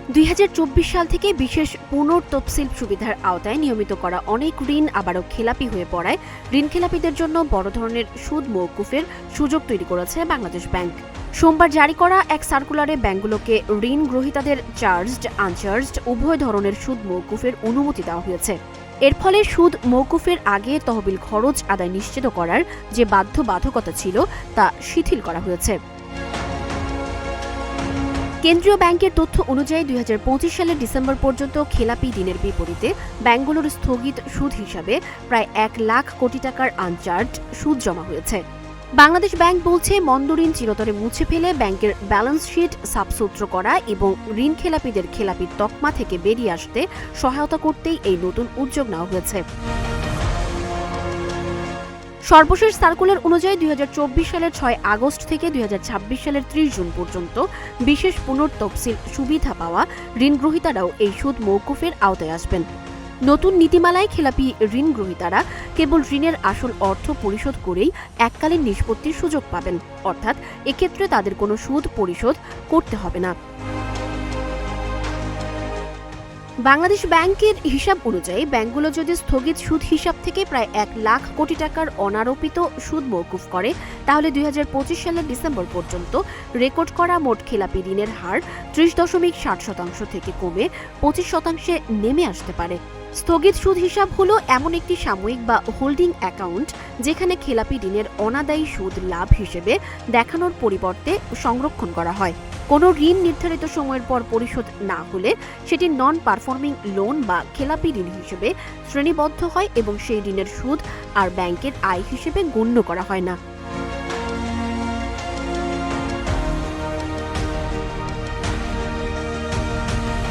2024 সাল থেকে বিশেষ পুনর্তফসিল সুবিধার আওতায় নিয়মিত করা অনেক ঋণ আবারও খেলাপি হয়ে পড়ায় ঋণ খেলাপিদের জন্য বড় ধরনের সুদ মওকুফের সুযোগ তৈরি করেছে বাংলাদেশ ব্যাংক। সোমবার জারি করা এক সার্কুলারে ব্যাংকগুলোকে ঋণ গ্রহীতাদের চার্জড আনচার্জড উভয় ধরনের সুদ মওকুফের অনুমতি দেওয়া হয়েছে। এর ফলে সুদ মওকুফের আগে তহবিল খরচ আদায় নিশ্চিত করার যে বাধ্যবাধকতা ছিল তা শিথিল করা হয়েছে। কেন্দ্রীয় ব্যাংকের তথ্য অনুযায়ী 2025 সালের ডিসেম্বর পর্যন্ত খেলাপি ঋণের বিপরীতে ব্যাংকগুলোর স্থগিত সুদ হিসাবে প্রায় 1 লাখ কোটি টাকার আনচার্জড সুদ জমা হয়েছে। বাংলাদেশ ব্যাংক বলছে, মন্দ ঋণ চিরতরে মুছে ফেলে ব্যাংকের ব্যালেন্স শিট সাফসুতরো করা এবং ঋণ খেলাপিদের খেলাপির তকমা থেকে বেরিয়ে আসতে সহায়তা করতেই এই নতুন উদ্যোগ নেওয়া হয়েছে। সর্বশেষ সার্কুলার অনুযায়ী 2024 সালের 6 আগস্ট থেকে 2026 সালের 30 জুন পর্যন্ত বিশেষ পুনর্তফসিল সুবিধা পাওয়া ঋণ গ্রহীতারাও এই সুদ মওকুফের আওতায় আসবেন। নতুন নীতিমালায় খেলাপি ঋণ গ্রহীতারা কেবল ঋণের আসল অর্থ পরিশোধ করেই এককালীন নিষ্পত্তির সুযোগ পাবেন, অর্থাৎ এক্ষেত্রে তাদের কোনো সুদ পরিশোধ করতে হবে না। বাংলাদেশ ব্যাংকের হিসাব অনুযায়ী ব্যাংকগুলো যদি স্থগিত সুদ হিসাব থেকে প্রায় 1 লাখ কোটি টাকার অনারোপিত সুদ মওকুফ করে, তাহলে 2025 সালের ডিসেম্বর পর্যন্ত রেকর্ড করা মোট খেলাপি ঋণের হার 30.60% থেকে কমে 25% নেমে আসতে পারে। স্থগিত সুদ হিসাব হলো এমন একটি সাময়িক বা হোল্ডিং অ্যাকাউন্ট যেখানে খেলাপি ঋণের অনাদায়ী সুদ লাভ হিসেবে দেখানোর পরিবর্তে সংরক্ষণ করা হয়। কোনো ঋণ নির্ধারিত সময়ের পর পরিশোধ না হলে সেটি নন পারফর্মিং লোন বা খেলাপি ঋণ হিসেবে শ্রেণীবদ্ধ হয় এবং সেই ঋণের সুদ আর ব্যাংকের আয় হিসেবে গণ্য করা হয় না।